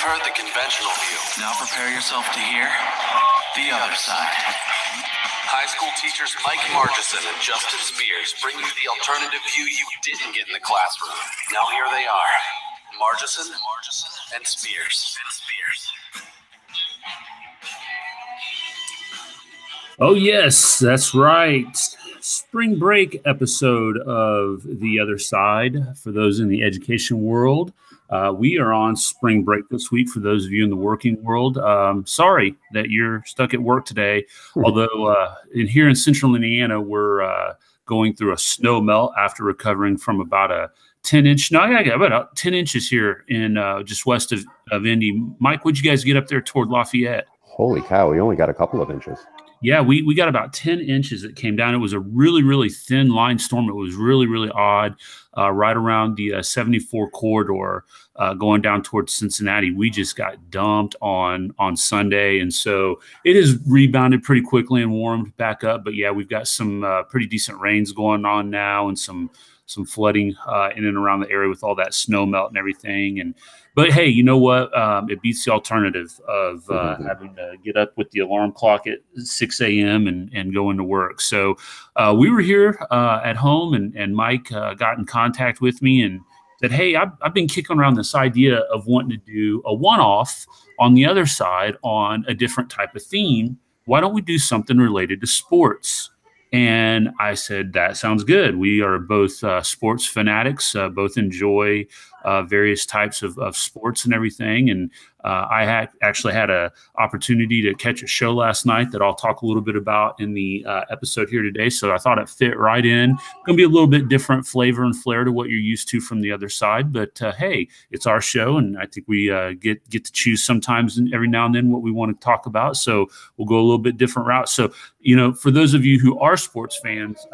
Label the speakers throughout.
Speaker 1: heard the conventional view. Now prepare yourself to hear the other side. High school teachers Mike Margison and Justin Spears bring you the alternative view you didn't get in the classroom. Now here they are, Margison and Spears.
Speaker 2: Oh, yes, that's right. Spring break episode of The Other Side for those in the education world. We are on spring break this week for those of you in the working world. Sorry that you're stuck at work today, although here in central Indiana, we're going through a snow melt after recovering from about a 10-inch. No, I got about 10 inches here in just west of Indy. Mike, what'd you guys get up there toward Lafayette?
Speaker 3: Holy cow, we only got a couple of inches.
Speaker 2: Yeah, we got about 10 inches that came down. It was a really, really thin line storm. It was really, really odd. Right around the 74 corridor going down towards Cincinnati, we just got dumped on Sunday. And so it has rebounded pretty quickly and warmed back up. But, yeah, we've got some pretty decent rains going on now and some flooding in and around the area with all that snow melt and everything. But hey, you know what? It beats the alternative of having to get up with the alarm clock at 6 a.m. and go into work. So we were here at home, and Mike got in contact with me and said, hey, I've been kicking around this idea of wanting to do a one-off on the other side on a different type of theme. Why don't we do something related to sports? And I said, that sounds good. We are both sports fanatics, both enjoy various types of sports and everything. And I actually had an opportunity to catch a show last night that I'll talk a little bit about in the episode here today. So I thought it fit right in. Going to be a little bit different flavor and flair to what you're used to from the other side. But hey, it's our show, and I think we get to choose sometimes and every now and then what we want to talk about. So we'll go a little bit different route. So, for those of you who are sports fans,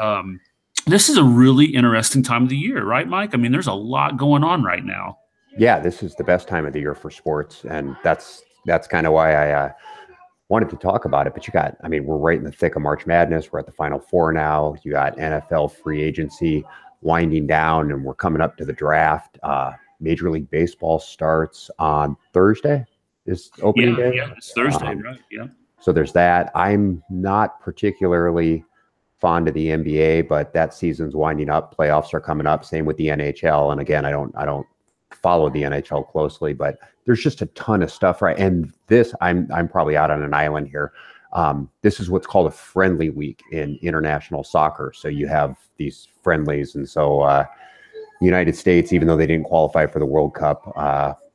Speaker 2: this is a really interesting time of the year, right, Mike? I mean, there's a lot going on right now.
Speaker 3: Yeah, this is the best time of the year for sports, and that's kind of why I wanted to talk about it. But we're right in the thick of March Madness. We're at the Final Four now. You got NFL free agency winding down, and we're coming up to the draft. Major League Baseball starts on Thursday. Is opening day?
Speaker 2: Yeah, it's Thursday, right? Yeah.
Speaker 3: So there's that. I'm not particularly fond of the NBA, but that season's winding up. Playoffs are coming up. Same with the NHL. And again, I don't follow the NHL closely, but there's just a ton of stuff, right? And this, I'm probably out on an island here. This is what's called a friendly week in international soccer. So you have these friendlies, and so United States, even though they didn't qualify for the World Cup,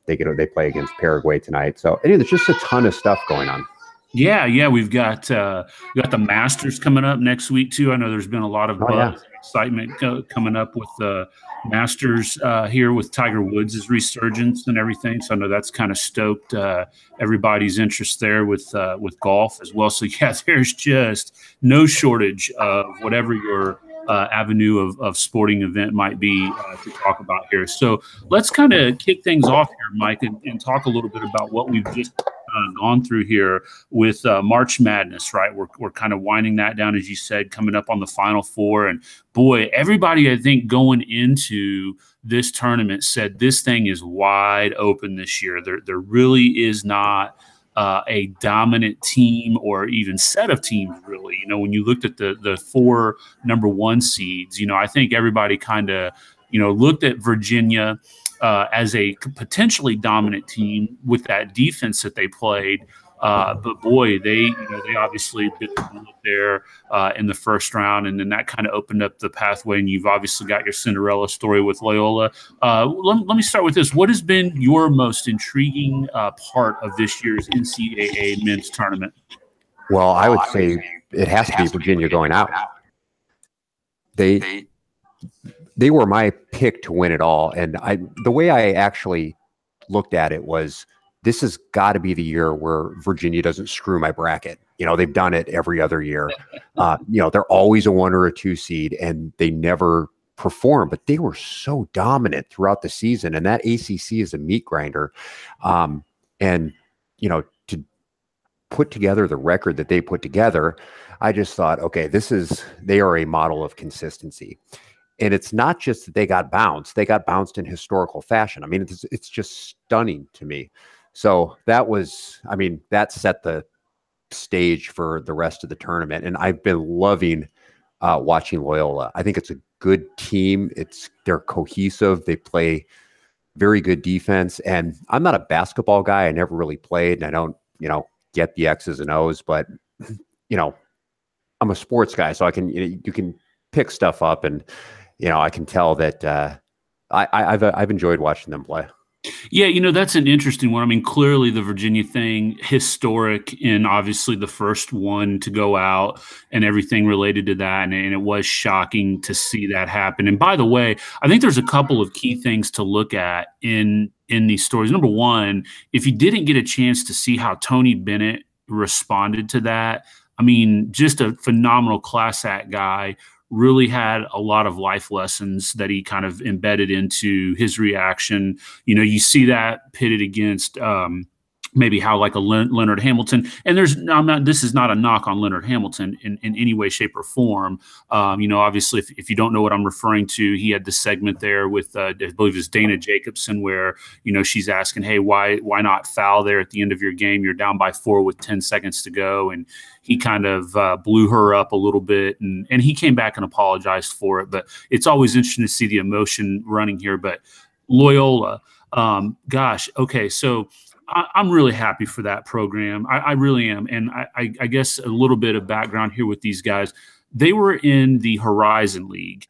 Speaker 3: they play against Paraguay tonight. So anyway, there's just a ton of stuff going on.
Speaker 2: Yeah, we've got the Masters coming up next week too. I know there's been a lot of excitement coming up with the Masters here with Tiger Woods' resurgence and everything. So I know that's kind of stoked everybody's interest there with golf as well. So yeah, there's just no shortage of whatever your avenue of sporting event might be to talk about here. So let's kind of kick things off here, Mike, and talk a little bit about what we've just gone through here with March Madness, right? We're kind of winding that down, as you said, coming up on the Final Four. And boy, everybody, I think, going into this tournament said this thing is wide open this year. There really is not a dominant team or even set of teams, really. When you looked at the four number one seeds, I think everybody kind of, looked at Virginia as a potentially dominant team with that defense that they played. But boy, they obviously bit the bullet there in the first round, and then that kind of opened up the pathway. And you've obviously got your Cinderella story with Loyola. Let me start with this: what has been your most intriguing part of this year's NCAA men's tournament?
Speaker 3: Well, I would say it has to be Virginia going out. They were my pick to win it all, and the way I actually looked at it was, this has got to be the year where Virginia doesn't screw my bracket. They've done it every other year. They're always a 1 or a 2 seed, and they never perform, but they were so dominant throughout the season. And that ACC is a meat grinder. To put together the record that they put together, I just thought, okay, they are a model of consistency. And it's not just that they got bounced in historical fashion. I mean, it's just stunning to me. So that was, I mean, that set the stage for the rest of the tournament. And I've been loving watching Loyola. I think it's a good team. They're cohesive. They play very good defense. And I'm not a basketball guy. I never really played, and I don't, get the X's and O's, but I'm a sports guy, so I can, you can pick stuff up, and, I can tell that I've enjoyed watching them play.
Speaker 2: Yeah, that's an interesting one. I mean, clearly the Virginia thing, historic, and obviously the first one to go out and everything related to that. And it was shocking to see that happen. And by the way, I think there's a couple of key things to look at in these stories. Number one, if you didn't get a chance to see how Tony Bennett responded to that, I mean, just a phenomenal class act guy. Really had a lot of life lessons that he kind of embedded into his reaction. You see that pitted against maybe how like a Leonard Hamilton, and this is not a knock on Leonard Hamilton in any way, shape, or form. Obviously, if you don't know what I'm referring to, he had this segment there with, I believe it's Dana Jacobson, where, she's asking, hey, why not foul there at the end of your game? You're down by 4 with 10 seconds to go. And he kind of blew her up a little bit, and he came back and apologized for it. But it's always interesting to see the emotion running here. But Loyola, gosh, okay, so I'm really happy for that program. I really am. And I guess a little bit of background here with these guys. They were in the Horizon League,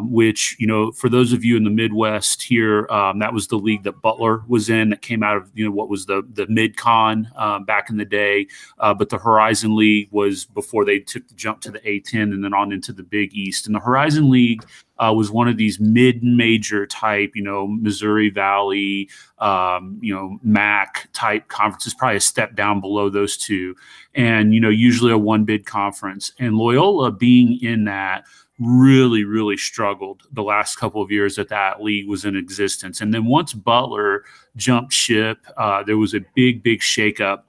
Speaker 2: which, for those of you in the Midwest here, that was the league that Butler was in, that came out of, what was the Mid-Con back in the day. But the Horizon League was before they took the jump to the A10 and then on into the Big East. And the Horizon League was one of these mid-major type, Missouri Valley, MAC type conferences, probably a step down below those two. And, usually a one-bid conference. And Loyola being in that really, really struggled the last couple of years that league was in existence. And then once Butler jumped ship, there was a big, big shakeup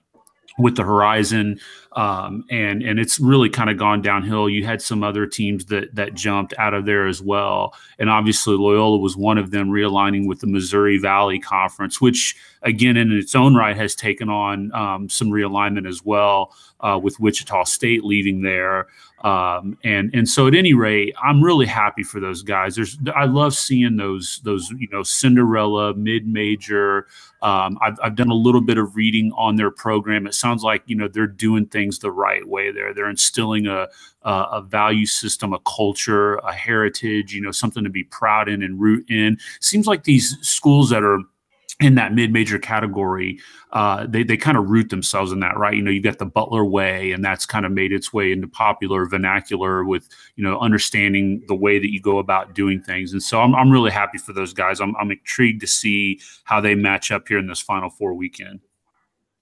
Speaker 2: with the Horizon, and it's really kind of gone downhill. You had some other teams that jumped out of there as well, and obviously Loyola was one of them, realigning with the Missouri Valley Conference, which again in its own right has taken on some realignment as well, with Wichita State leaving there. And so at any rate, I'm really happy for those guys. I love seeing those Cinderella mid-major. I've done a little bit of reading on their program. It sounds like they're doing things the right way there. They're instilling a value system, a culture, a heritage, something to be proud in and root in. Seems like these schools that are in that mid-major category, they kind of root themselves in that, right? You've got the Butler way, and that's kind of made its way into popular vernacular with, understanding the way that you go about doing things. And so I'm really happy for those guys. I'm intrigued to see how they match up here in this Final Four weekend.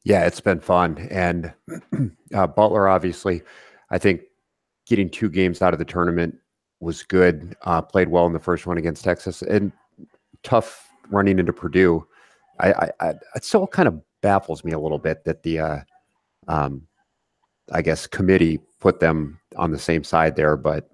Speaker 3: Yeah, it's been fun. And Butler, obviously, I think getting 2 games out of the tournament was good. Played well in the first one against Texas, and tough running into Purdue. It still kind of baffles me a little bit that the, I guess, committee put them on the same side there, but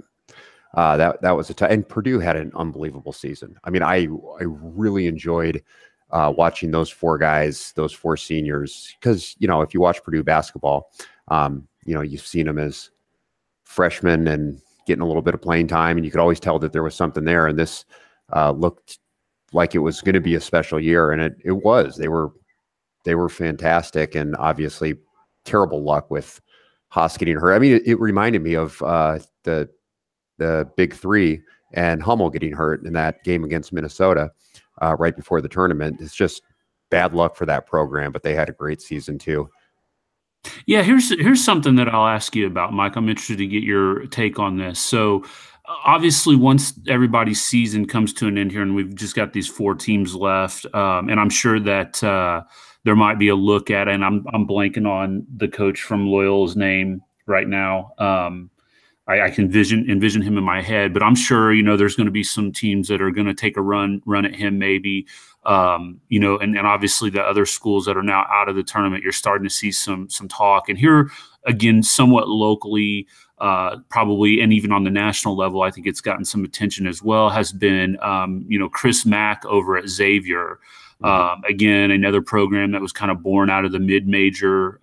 Speaker 3: that was and Purdue had an unbelievable season. I mean, I really enjoyed watching those 4 guys, those 4 seniors, because, if you watch Purdue basketball, you've seen them as freshmen and getting a little bit of playing time, and you could always tell that there was something there. And this looked like it was going to be a special year, and it was. They were fantastic, and obviously terrible luck with Haas getting hurt. I mean, it reminded me of the Big Three and Hummel getting hurt in that game against Minnesota right before the tournament. It's just bad luck for that program, but they had a great season too.
Speaker 2: Yeah, here's something that I'll ask you about, Mike. I'm interested to get your take on this. So obviously, once everybody's season comes to an end here, and we've just got these 4 teams left, and I'm sure that there might be a look at, and I'm blanking on the coach from Loyola's name right now. I can envision him in my head, but I'm sure there's going to be some teams that are going to take a run at him, maybe. And obviously the other schools that are now out of the tournament, you're starting to see some talk. And here again, somewhat locally, probably, and even on the national level, I think it's gotten some attention as well, has been, Chris Mack over at Xavier. Again, another program that was kind of born out of the mid-major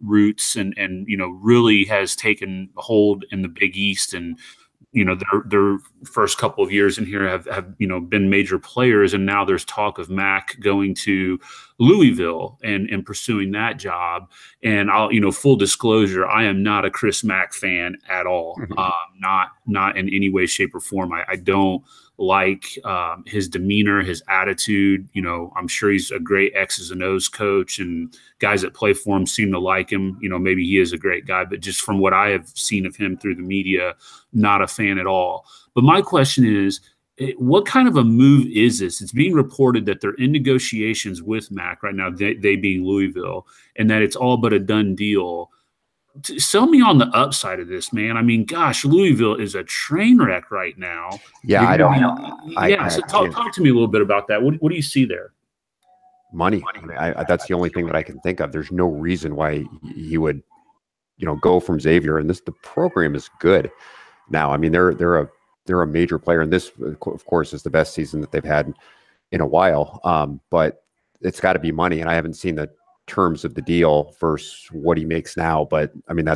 Speaker 2: roots, and really has taken hold in the Big East. And their first couple of years in here have been major players, and now there's talk of Mac going to Louisville and pursuing that job. And I'll full disclosure, I am not a Chris Mack fan at all. Not in any way, shape, or form. I don't like his demeanor, his attitude. I'm sure he's a great X's and O's coach, and guys that play for him seem to like him. Maybe he is a great guy, but just from what I have seen of him through the media, not a fan at all. But my question is, what kind of a move is this? It's being reported that they're in negotiations with Mac right now, they being Louisville, and that it's all but a done deal. Sell me on the upside of this, man. I mean, gosh, Louisville is a train wreck right now.
Speaker 3: Yeah, I don't know.
Speaker 2: So talk to me a little bit about that. What do you see there?
Speaker 3: Money. I mean, that's the only thing that I can think of. There's no reason why he would, go from Xavier. And the program is good now. I mean, they're a major player, and this, of course, is the best season that they've had in a while. But it's got to be money, and I haven't seen the terms of the deal versus what he makes now. But I mean,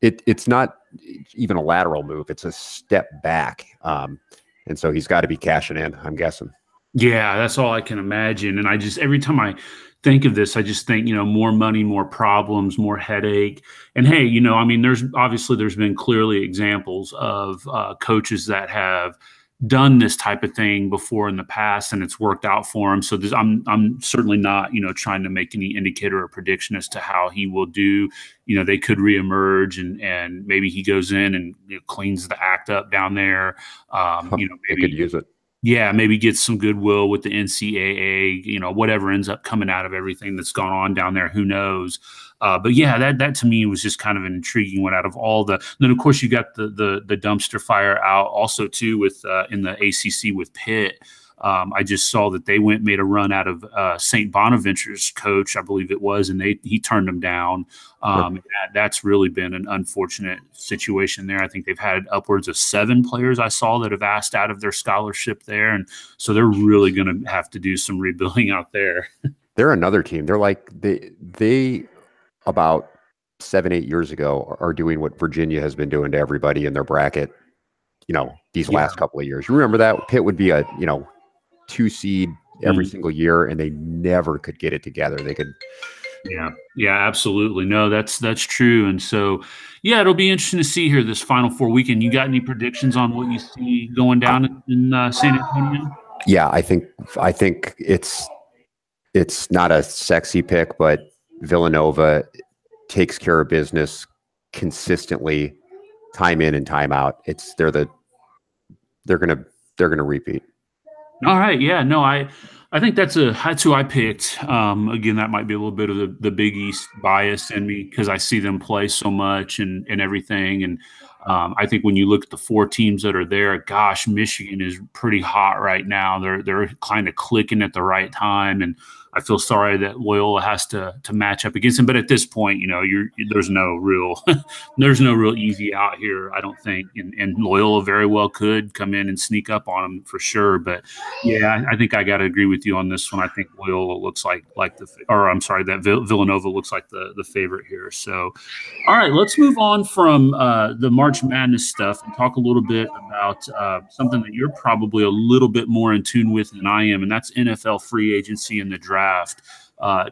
Speaker 3: it's not even a lateral move; it's a step back. And so he's got to be cashing in, I'm guessing.
Speaker 2: Yeah, that's all I can imagine. And every time I think of this, I just think, more money, more problems, more headache. And hey, I mean, there's been clearly examples of coaches that have done this type of thing before in the past, and it's worked out for him. So I'm certainly not, trying to make any indicator or prediction as to how he will do. They could reemerge, and maybe he goes in and cleans the act up down there. Maybe
Speaker 3: they could use it.
Speaker 2: Yeah, maybe get some goodwill with the NCAA, whatever ends up coming out of everything that's gone on down there, who knows? But yeah, that to me was just kind of an intriguing one out of all the. Then of course you got the dumpster fire out also too with in the ACC with Pitt. I just saw that they made a run out of St. Bonaventure's coach, I believe it was, and he turned them down. That's really been an unfortunate situation there. I think they've had upwards of 7 players I saw that have asked out of their scholarship there, and so they're really going to have to do some rebuilding out there.
Speaker 3: They're another team. They're like they about 7-8 years ago are doing what Virginia has been doing to everybody in their bracket. These last couple of years. You remember that Pitt would be a 2 seed every single year, and they never could get it together. They could. Yeah, absolutely. No, that's true. And so, yeah, it'll be interesting to see here this Final Four weekend. You got any predictions on what you see going down in San Antonio? Yeah, I think it's not a sexy pick, but Villanova takes care of business consistently, time in and time out. They're gonna repeat.
Speaker 2: All right. Yeah, no, I think that's who I picked. Again, that might be a little bit of the Big East bias in me because I see them play so much and everything. And I think when you look at the 4 teams that are there, gosh, Michigan is pretty hot right now. They're kind of clicking at the right time, and I feel sorry that Loyola has to match up against them. But at this point, there's no real easy out here, I don't think. And Loyola very well could come in and sneak up on them for sure. But yeah, I think I got to agree with you on this one. I think Loyola looks like that Villanova looks like the favorite here. So, all right, let's move on from the March Madness stuff and talk a little bit about something that you're probably a little bit more in tune with than I am, and that's NFL free agency and the draft.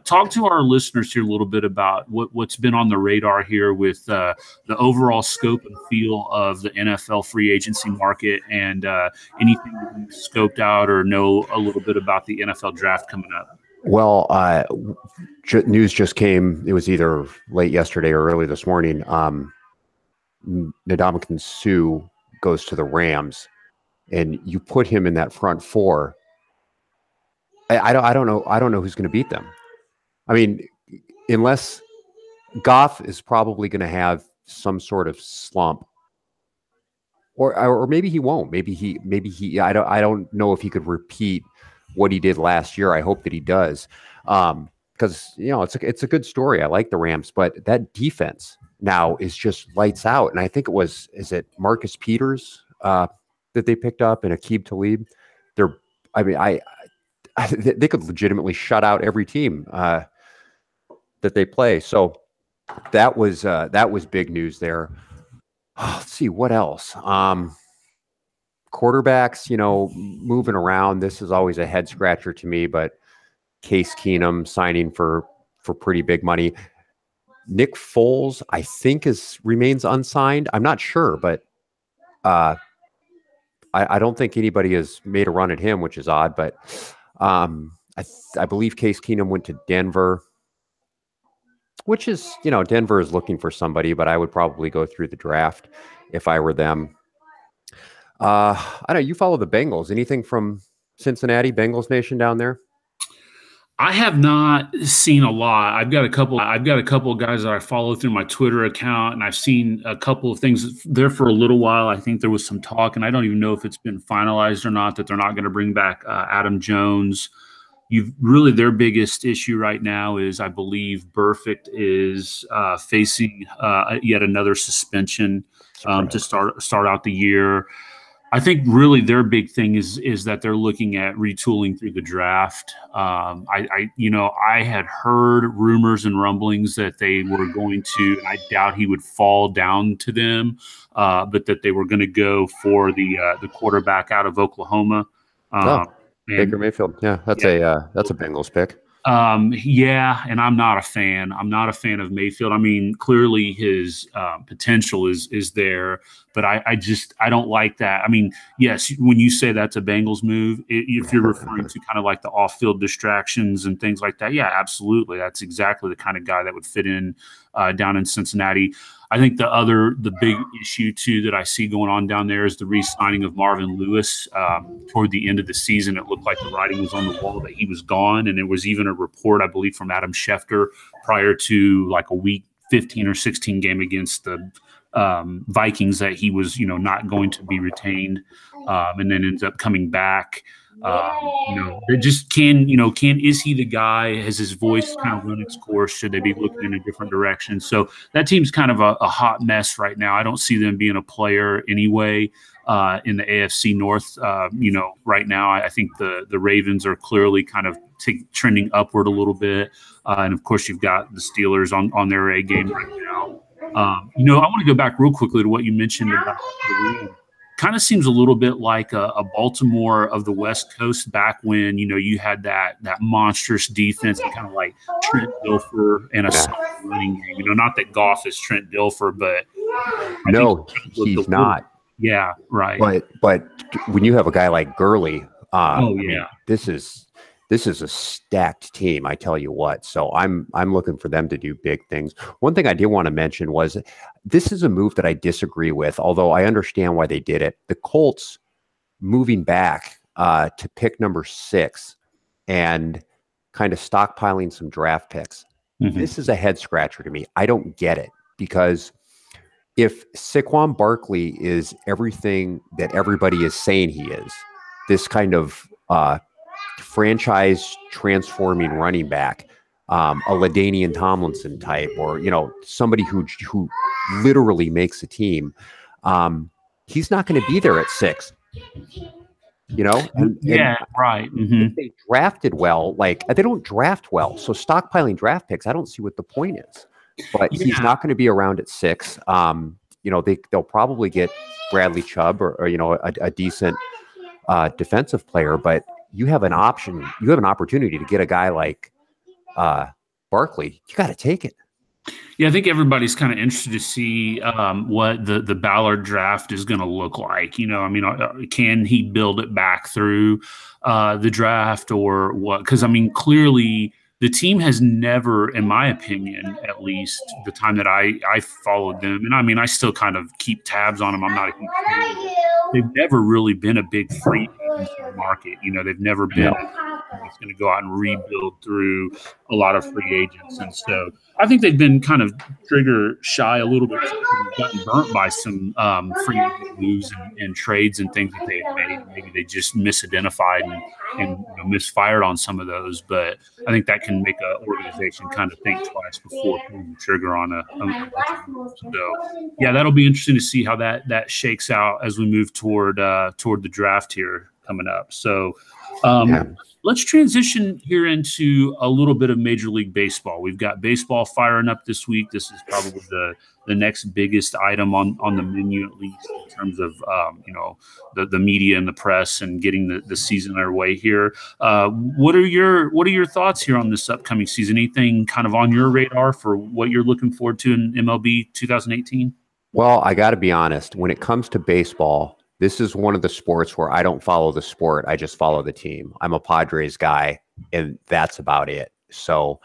Speaker 2: Talk to our listeners here a little bit about what's been on the radar here with the overall scope and feel of the NFL free agency market, and anything that you've scoped out or know a little bit about the NFL draft coming up.
Speaker 3: Well, news just came. It was either late yesterday or early this morning. Ndamukong Suh goes to the Rams, and you put him in that front 4. I don't know who's going to beat them. I mean, unless Goff is probably going to have some sort of slump, or maybe he won't. Maybe he. I don't know if he could repeat what he did last year. I hope that he does, because it's a good story. I like the Rams, but that defense now is just lights out. And I think is it Marcus Peters that they picked up and Aqib Talib? they could legitimately shut out every team that they play. So that was big news there. Let's see what else. Quarterbacks, moving around. This is always a head scratcher to me, but Case Keenum signing for pretty big money. Nick Foles, I think, remains unsigned. I'm not sure, but I don't think anybody has made a run at him, which is odd. But I believe Case Keenum went to Denver, which is, Denver is looking for somebody, but I would probably go through the draft if I were them. I don't know. You follow the Bengals. Anything from Cincinnati, Bengals Nation down there?
Speaker 2: I have not seen a lot. I've got a couple of guys that I follow through my Twitter account, and I've seen a couple of things there for a little while. I think there was some talk, and I don't even know if it's been finalized or not, that they're not going to bring back Adam Jones. Their biggest issue right now is, I believe, Burfict is facing yet another suspension to start out the year. I think really their big thing is that they're looking at retooling through the draft. I had heard rumors and rumblings that they were going to, and I doubt he would fall down to them, but that they were going to go for the quarterback out of Oklahoma.
Speaker 3: Baker Mayfield. Yeah, that's a Bengals pick.
Speaker 2: And I'm not a fan. I'm not a fan of Mayfield. I mean, clearly his potential is there, but I don't like that. I mean, yes, when you say that's a Bengals move, if you're referring to kind of like the off-field distractions and things like that, yeah, absolutely. That's exactly the kind of guy that would fit in down in Cincinnati. I think the big issue too that I see going on down there is the re-signing of Marvin Lewis. Toward the end of the season, it looked like the writing was on the wall that he was gone, and there was even a report, I believe, from Adam Schefter prior to like a week 15 or 16 game against the Vikings that he was, not going to be retained, and then ends up coming back. They just is he the guy? Has his voice kind of run its course? Should they be looking in a different direction? So that team's kind of a hot mess right now. I don't see them being a player anyway in the AFC North. Right now, I think the Ravens are clearly kind of trending upward a little bit. And of course, you've got the Steelers on their A game right now. I want to go back real quickly to what you mentioned about the kind of seems a little bit like a Baltimore of the West Coast back when, you had that monstrous defense, kind of like Trent Dilfer and a running game. Not that Goff is Trent Dilfer, but
Speaker 3: no, he's not.
Speaker 2: Yeah, right.
Speaker 3: But when you have a guy like Gurley, this is a stacked team, I tell you what. So I'm looking for them to do big things. One thing I did want to mention was this is a move that I disagree with, although I understand why they did it. The Colts moving back to pick number 6 and kind of stockpiling some draft picks. Mm-hmm. This is a head scratcher to me. I don't get it, because if Saquon Barkley is everything that everybody is saying he is, this kind of franchise transforming running back, a LaDainian Tomlinson type, or somebody who literally makes a team, he's not going to be there at 6.
Speaker 2: Right. Mm-hmm.
Speaker 3: If they drafted well, they don't draft well, so stockpiling draft picks, I don't see what the point is. But he's not going to be around at 6. They'll probably get Bradley Chubb or a decent defensive player, but you have an option. You have an opportunity to get a guy like Barkley. You got to take it.
Speaker 2: Yeah, I think everybody's kind of interested to see what the Ballard draft is going to look like. Can he build it back through the draft or what? Because, clearly the team has never, in my opinion, at least the time that I followed them, and I still kind of keep tabs on them. I'm not a huge fan. They've never really been a big free market. They've never been it's going to go out and rebuild through a lot of free agents. And so I think they've been kind of trigger shy a little bit. They've gotten burnt by some free agent moves and trades and things that they have made. Maybe they just misidentified and misfired on some of those. But I think that can make an organization kind of think twice before pulling the trigger on a So, yeah, that'll be interesting to see how that shakes out as we move toward the draft here coming up. So let's transition here into a little bit of Major League Baseball. We've got baseball firing up this week. This is probably the next biggest item on the menu, at least in terms of the media and the press and getting the season underway here. What are your thoughts here on this upcoming season? Anything kind of on your radar for what you're looking forward to in MLB 2018?
Speaker 3: Well, I got to be honest. When it comes to baseball, this is one of the sports where I don't follow the sport. I just follow the team. I'm a Padres guy, and that's about it. So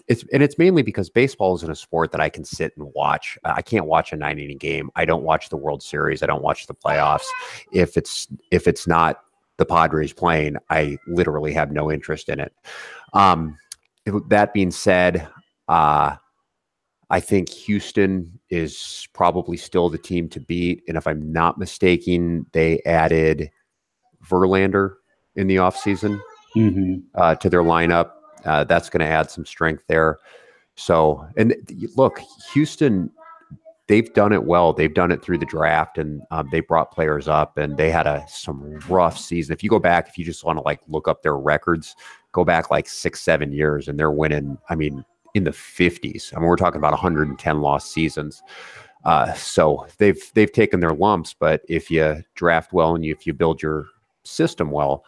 Speaker 3: it's mainly because baseball isn't a sport that I can sit and watch. I can't watch a 9-inning game. I don't watch the World Series. I don't watch the playoffs. If it's not the Padres playing, I literally have no interest in it. That being said, I think Houston is probably still the team to beat. And if I'm not mistaken, they added Verlander in the offseason to their lineup. That's going to add some strength there. So, and look, Houston, they've done it well. They've done it through the draft, and they brought players up, and they had some rough season. If you go back, if you just want to like look up their records, go back like 6-7 years, and they're winning, I mean, in the 50s. I mean, we're talking about 110 lost seasons. So they've taken their lumps, but if you draft well and if you build your system well,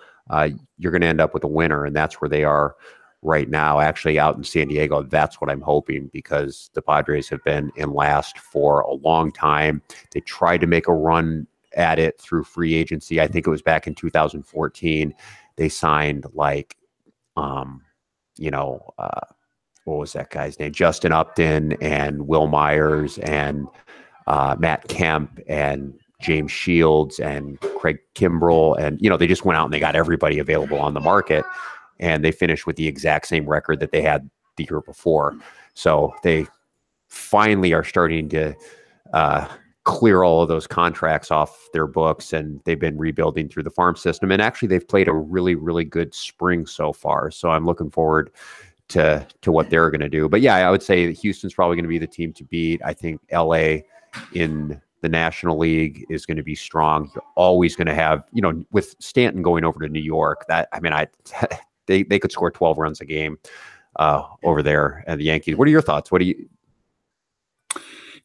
Speaker 3: you're going to end up with a winner, and that's where they are right now. Actually, out in San Diego, that's what I'm hoping, because the Padres have been in last for a long time. They tried to make a run at it through free agency. I think it was back in 2014. They signed like, what was that guy's name? Justin Upton and Will Myers and Matt Kemp and James Shields and Craig Kimbrell. And, they just went out and they got everybody available on the market, and they finished with the exact same record that they had the year before. So they finally are starting to clear all of those contracts off their books, and they've been rebuilding through the farm system. And actually, they've played a really, really good spring so far. So I'm looking forward to what they're going to do. But yeah, I would say that Houston's probably going to be the team to beat. I think LA in the National League is going to be strong. You're always going to have, with Stanton going over to New York, they could score 12 runs a game over there at the Yankees. What are your thoughts?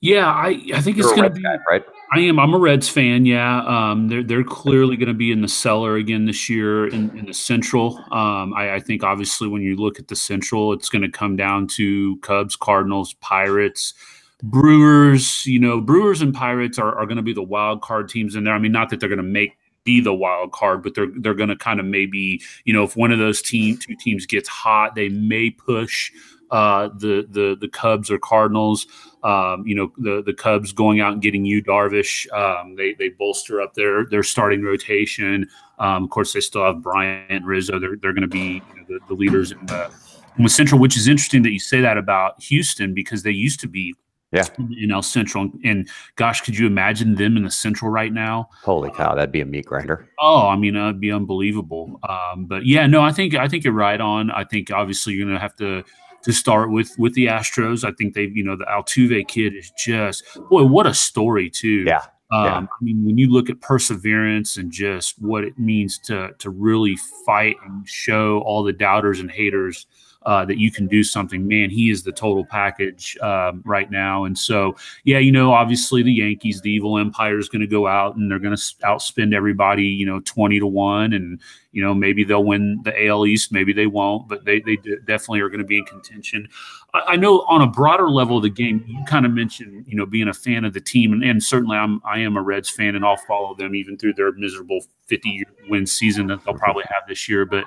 Speaker 2: Yeah, I think it's going to be
Speaker 3: right.
Speaker 2: I'm a Reds fan. Yeah, they're clearly going to be in the cellar again this year in the Central. I think obviously when you look at the Central, it's going to come down to Cubs, Cardinals, Pirates, Brewers. Brewers and Pirates are going to be the wild card teams in there. I mean, not that they're going to be the wild card, but they're going to kind of maybe, if one of those two teams gets hot, they may push the Cubs or Cardinals. The Cubs going out and getting Yu Darvish. They bolster up their starting rotation. Of course, they still have Bryant, Rizzo. They're going to be the leaders in the Central, which is interesting that you say that about Houston, because they used to be in El Central. And gosh, could you imagine them in the Central right now?
Speaker 3: Holy cow, that'd be a meat grinder.
Speaker 2: Oh, I mean, it'd be unbelievable. But yeah, no, I think you're right on. I think obviously you're going to have to start with the Astros. I think the Altuve kid is just, boy, what a story too.
Speaker 3: Yeah.
Speaker 2: I mean, when you look at perseverance and just what it means to really fight and show all the doubters and haters that you can do something, man, he is the total package right now. And so, yeah, obviously the Yankees, the evil empire, is going to go out and they're going to outspend everybody, 20-1. And, maybe they'll win the AL East, maybe they won't, but they definitely are going to be in contention. I know on a broader level of the game, you kind of mentioned, being a fan of the team, and certainly I am a Reds fan, and I'll follow them even through their miserable 50-win season that they'll probably have this year. But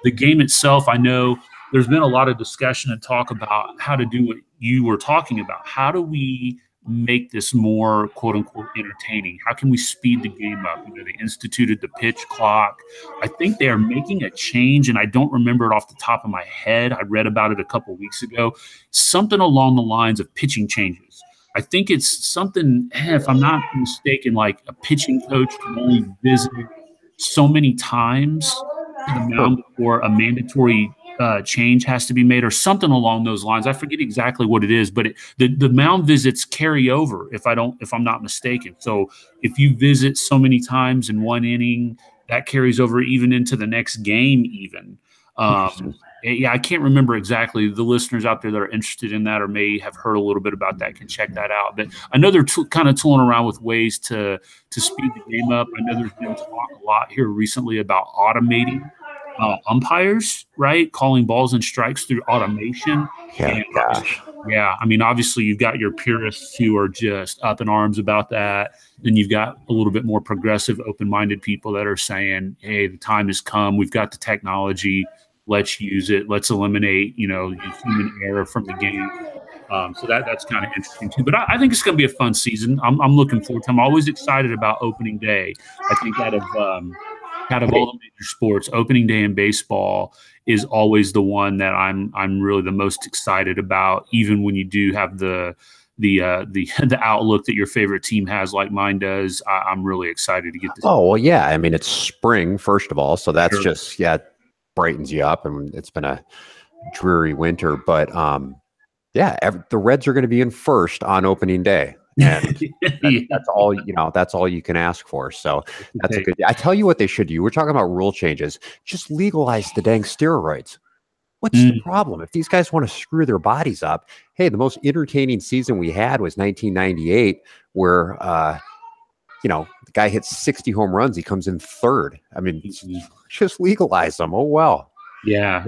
Speaker 2: the game itself, I know there's been a lot of discussion and talk about how to do what you were talking about. How do we make this more, quote unquote, entertaining? How can we speed the game up? They instituted the pitch clock. I think they are making a change, and I don't remember it off the top of my head. I read about it a couple of weeks ago. Something along the lines of pitching changes. I think it's something, if I'm not mistaken, like a pitching coach can only visit so many times to the mound before a mandatory change has to be made, or something along those lines. I forget exactly what it is, but the mound visits carry over if I'm not mistaken. So if you visit so many times in one inning, that carries over even into the next game even. Yeah, I can't remember exactly. The listeners out there that are interested in that or may have heard a little bit about that can check that out. But I know they're kind of tooling around with ways to speed the game up. I know there's been talk a lot here recently about automating umpires, right? Calling balls and strikes through automation.
Speaker 3: Yeah, gosh.
Speaker 2: Yeah, I mean, obviously you've got your purists who are just up in arms about that. Then you've got a little bit more progressive, open-minded people that are saying, hey, the time has come. We've got the technology. Let's use it. Let's eliminate, the human error from the game. So that's kind of interesting too. But I think it's going to be a fun season. I'm looking forward to it. I'm always excited about opening day. I think out of all the major sports, opening day in baseball is always the one that I'm really the most excited about. Even when you do have the outlook that your favorite team has, like mine does, I'm really excited to get this.
Speaker 3: Oh well, yeah. I mean, it's spring first of all, so that's just brightens you up, and it's been a dreary winter. But the Reds are going to be in first on opening day. And that's all that's all you can ask for. So that's a good. I tell you what they should do. We're talking about rule changes. Just legalize the dang steroids. What's the problem? If these guys want to screw their bodies up, hey, the most entertaining season we had was 1998, where the guy hits 60 home runs. He comes in third. I mean, just legalize them. Oh well.
Speaker 2: Yeah.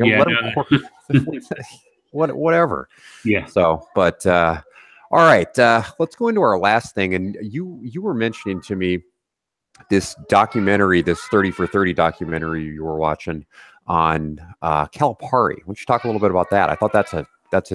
Speaker 3: Whatever.
Speaker 2: Yeah.
Speaker 3: So, but. All right, let's go into our last thing. And you were mentioning to me this documentary, this 30 for 30 documentary you were watching on Calipari. Why don't you talk a little bit about that? I thought that's a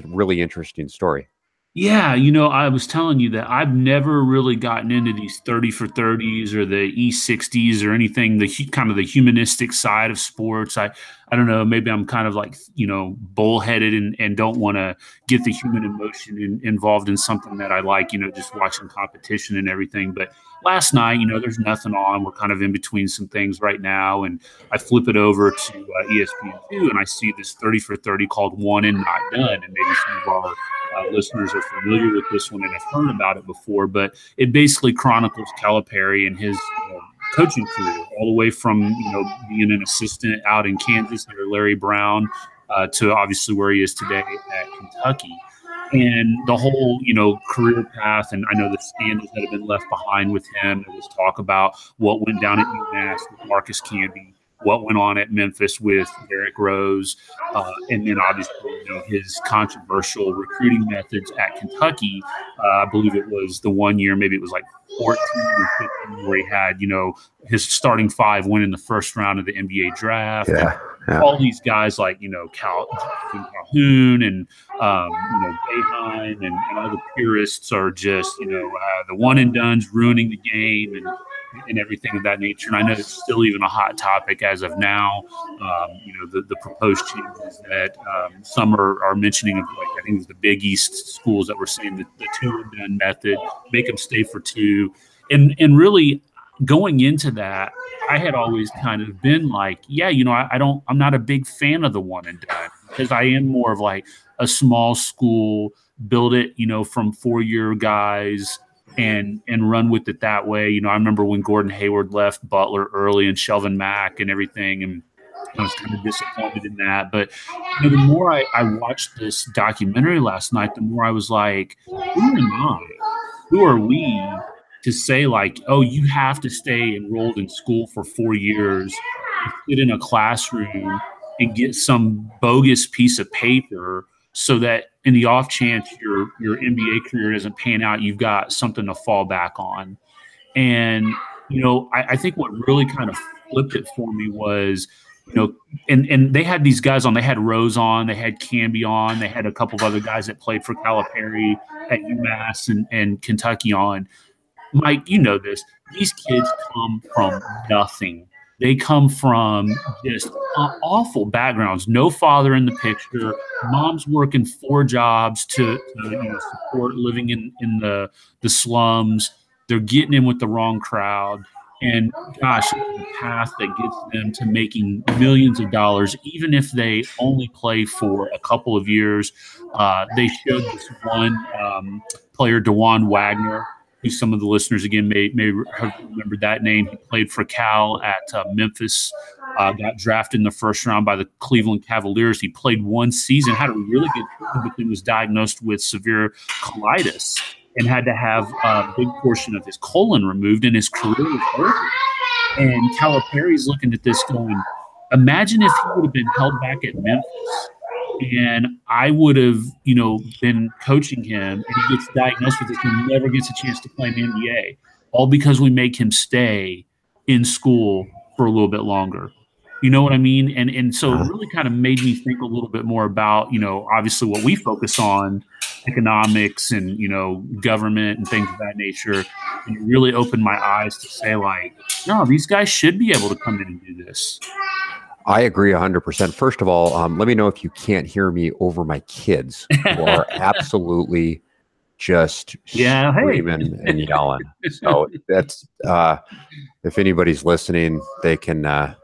Speaker 3: really interesting story.
Speaker 2: Yeah, I was telling you that I've never really gotten into these 30 for 30s or the E60s or anything, the kind of the humanistic side of sports. I don't know, maybe I'm kind of like, bullheaded and don't want to get the human emotion involved in something that I like, just watching competition and everything. But last night, there's nothing on. We're kind of in between some things right now. And I flip it over to ESPN2 and I see this 30 for 30 called One and Not Done. And maybe some of our listeners are familiar with this one and have heard about it before, but it basically chronicles Calipari and his coaching career, all the way from being an assistant out in Kansas under Larry Brown to obviously where he is today at Kentucky, and the whole career path. And I know the scandals that have been left behind with him. There was talk about what went down at UMass with Marcus Camby, what went on at Memphis with Derrick Rose, and then obviously his controversial recruiting methods at Kentucky. I believe it was the one year, maybe it was like 14 or 15, where he had his starting five win in the first round of the NBA draft.
Speaker 3: Yeah.
Speaker 2: All these guys like Calhoun and Boeheim and all the purists are just the one and dones ruining the game and everything of that nature. And I know it's still even a hot topic as of now. The proposed changes that some are mentioning of, like, I think it was the Big East schools that were saying that the two and done method, make them stay for two. And really going into that, I had always kind of been like, I'm not a big fan of the one and done, because I am more of like a small school, build it, from 4-year guys and run with it that way. I remember when Gordon Hayward left Butler early and Shelvin Mack and everything, and I was kind of disappointed in that. But the more I watched this documentary last night, the more I was like, who am I? Who are we to say, like, oh, you have to stay enrolled in school for 4 years, sit in a classroom and get some bogus piece of paper so that in the off chance your NBA career isn't panning out, you've got something to fall back on. And, I think what really kind of flipped it for me was, and they had these guys on. They had Rose on, they had Camby on, they had a couple of other guys that played for Calipari at UMass and Kentucky on. Mike, this. These kids come from nothing. They come from just awful backgrounds. No father in the picture. Mom's working 4 jobs to support living in the slums. They're getting in with the wrong crowd. And gosh, the path that gets them to making millions of dollars, even if they only play for a couple of years. They showed this one player, DeJuan Wagner, who some of the listeners again may have remembered that name. He played for Cal at Memphis. Got drafted in the first round by the Cleveland Cavaliers. He played one season, had a really good career, but then was diagnosed with severe colitis and had to have a big portion of his colon removed, and his career was over. And Calipari's looking at this going, imagine if he would have been held back at Memphis and I would have, been coaching him, and he gets diagnosed with this and never gets a chance to play in the NBA, all because we make him stay in school for a little bit longer. You know what I mean? And so it really kind of made me think a little bit more about, obviously what we focus on, economics and, government and things of that nature. And it really opened my eyes to say, like, no, these guys should be able to come in and do this.
Speaker 3: I agree 100%. First of all, let me know if you can't hear me over my kids who are absolutely just screaming and yelling. So that's, if anybody's listening, they can, now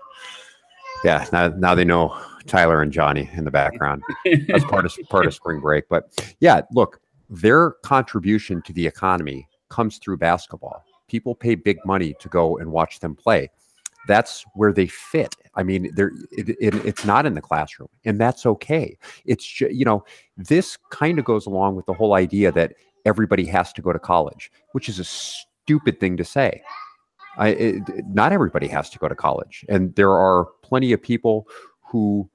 Speaker 3: they know Tyler and Johnny in the background. That's part of spring break. But yeah, look, their contribution to the economy comes through basketball. People pay big money to go and watch them play. That's where they fit. I mean, it's not in the classroom, and that's okay. It's this kind of goes along with the whole idea that everybody has to go to college, which is a stupid thing to say. Not everybody has to go to college, and there are plenty of people who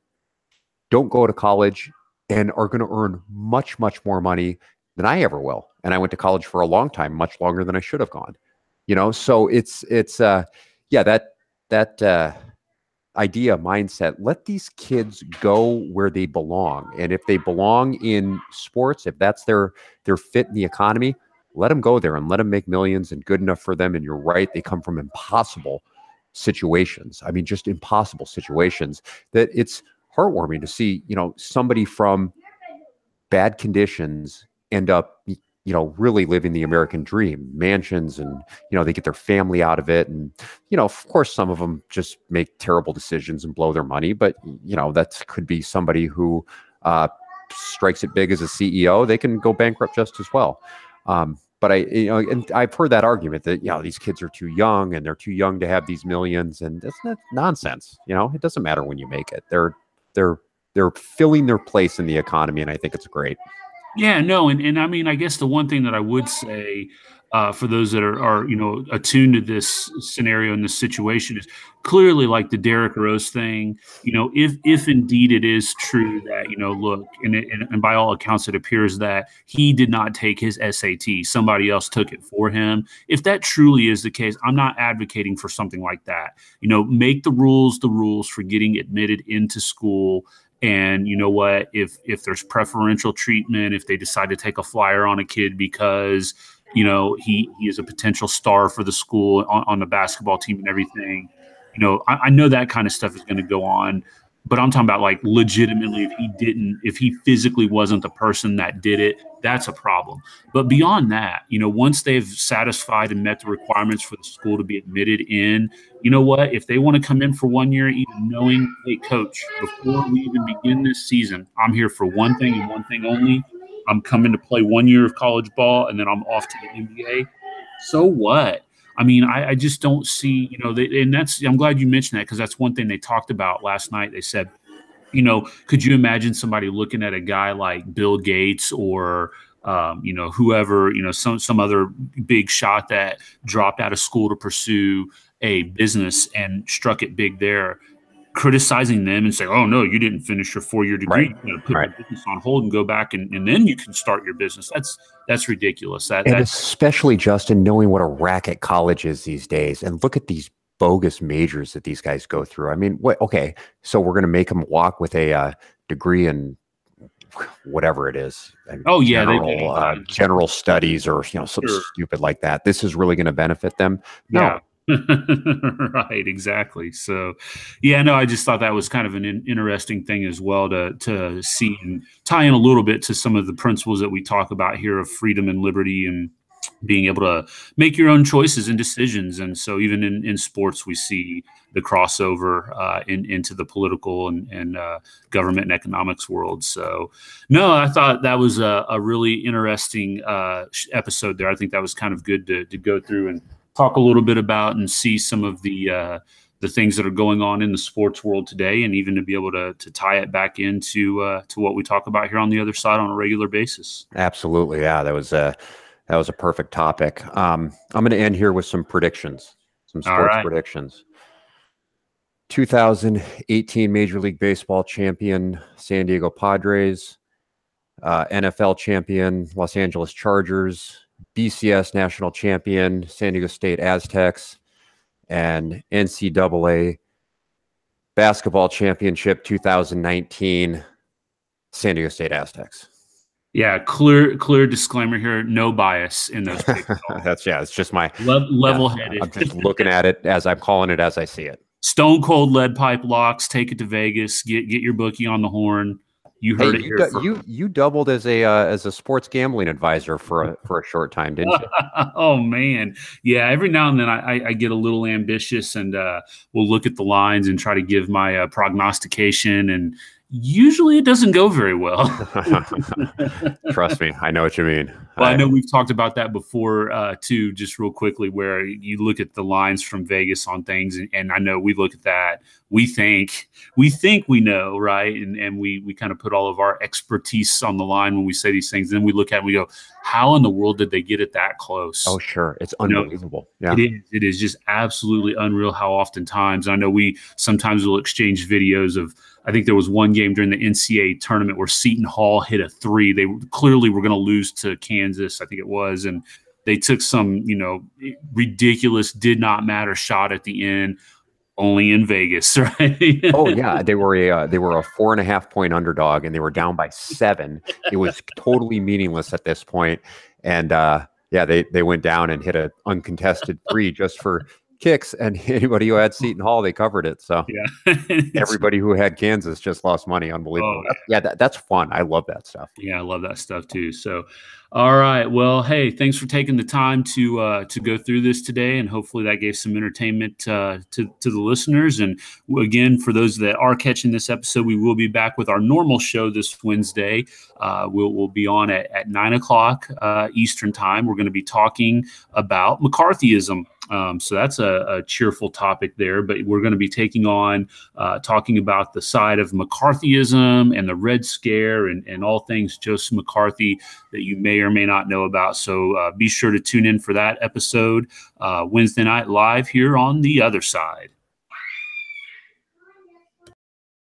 Speaker 3: don't go to college and are going to earn much, much more money than I ever will. And I went to college for a long time, much longer than I should have gone. So it's that idea, mindset, let these kids go where they belong. And if they belong in sports, if that's their fit in the economy, let them go there and let them make millions and good enough for them. And you're right, they come from impossible situations. I mean, just impossible situations that it's heartwarming to see, somebody from bad conditions end up, really living the American dream, mansions, and, they get their family out of it. And, of course, some of them just make terrible decisions and blow their money. But, that could be somebody who strikes it big as a CEO. They can go bankrupt just as well. But and I've heard that argument that, these kids are too young and they're too young to have these millions. And that's not nonsense. It doesn't matter when you make it. They're filling their place in the economy. And I think it's great.
Speaker 2: Yeah, no, and I mean, I guess the one thing that I would say for those that are attuned to this scenario and this situation is clearly like the Derrick Rose thing. If indeed it is true that look, and by all accounts it appears that he did not take his SAT, somebody else took it for him. If that truly is the case, I'm not advocating for something like that. Make the rules for getting admitted into school. And you know what, if there's preferential treatment, if they decide to take a flyer on a kid because, he is a potential star for the school on the basketball team and everything, I know that kind of stuff is going to go on. But I'm talking about like legitimately, if he physically wasn't the person that did it, that's a problem. But beyond that, once they've satisfied and met the requirements for the school to be admitted in, you know what, if they want to come in for 1 year, even knowing, hey, coach, before we even begin this season, I'm here for one thing and one thing only. I'm coming to play 1 year of college ball and then I'm off to the NBA. So what? I mean, I just don't see, I'm glad you mentioned that because that's one thing they talked about last night. They said, could you imagine somebody looking at a guy like Bill Gates or, whoever, some other big shot that dropped out of school to pursue a business and struck it big there, criticizing them and say, oh, no, you didn't finish your 4-year degree.
Speaker 3: Right.
Speaker 2: Put your business on hold and go back and then you can start your business. That's ridiculous.
Speaker 3: And especially, Justin, knowing what a racket college is these days. And look at these bogus majors that these guys go through. I mean, okay, so we're going to make them walk with a degree in whatever it is. General studies or, something stupid like that. This is really going to benefit them. No.
Speaker 2: Yeah. Right, exactly. So, yeah, no, I just thought that was kind of an interesting thing as well to see and tie in a little bit to some of the principles that we talk about here of freedom and liberty and being able to make your own choices and decisions. And so even in sports, we see the crossover into the political and government and economics world. So no, I thought that was a really interesting episode there. I think that was kind of good to go through and talk a little bit about and see some of the things that are going on in the sports world today, and even to be able to tie it back into to what we talk about here on the other side on a regular basis.
Speaker 3: Absolutely. Yeah, that was a perfect topic. I'm going to end here with some predictions, some sports predictions. 2018 Major League Baseball champion, San Diego Padres, NFL champion, Los Angeles Chargers, BCS national champion, San Diego State Aztecs, and NCAA basketball championship 2019, San Diego State Aztecs.
Speaker 2: Yeah, clear disclaimer here. No bias in those picks.
Speaker 3: It's just my
Speaker 2: level-headed.
Speaker 3: I'm just looking at it as I'm calling it as I see it.
Speaker 2: Stone cold lead pipe locks. Take it to Vegas. Get your bookie on the horn. You heard it here.
Speaker 3: You doubled as a sports gambling advisor for a short time, didn't you?
Speaker 2: Oh man, yeah. Every now and then I get a little ambitious, and we'll look at the lines and try to give my prognostication, and usually it doesn't go very well.
Speaker 3: Trust me, I know what you mean.
Speaker 2: Well, I know we've talked about that before too, just real quickly, where you look at the lines from Vegas on things, and I know we look at that. We think we know, right? And we kind of put all of our expertise on the line when we say these things. And then we look at it and we go, how in the world did they get it that close?
Speaker 3: Oh, sure. It's unbelievable.
Speaker 2: Yeah. It is just absolutely unreal how oftentimes, I know we sometimes will exchange videos of, I think there was one game during the NCAA tournament where Seton Hall hit a three. They clearly were going to lose to Kansas, I think it was. And they took some, ridiculous, did not matter shot at the end. Only in Vegas, right?
Speaker 3: Oh yeah, they were a 4.5 point underdog, and they were down by 7. It was totally meaningless at this point, and they went down and hit an uncontested 3 just for kicks, and anybody who had Seton Hall, they covered it. So yeah, everybody who had Kansas just lost money. Unbelievable. Oh, yeah, that's fun. I love that stuff.
Speaker 2: Yeah, I love that stuff too. So, all right. Well, hey, thanks for taking the time to go through this today, and hopefully that gave some entertainment to the listeners. And again, for those that are catching this episode, we will be back with our normal show this Wednesday. We'll be on at 9:00 Eastern time. We're going to be talking about McCarthyism. So that's a cheerful topic there, but we're going to be taking on talking about the side of McCarthyism and the Red Scare and all things Joseph McCarthy that you may or may not know about. So be sure to tune in for that episode Wednesday night live here on The Other Side.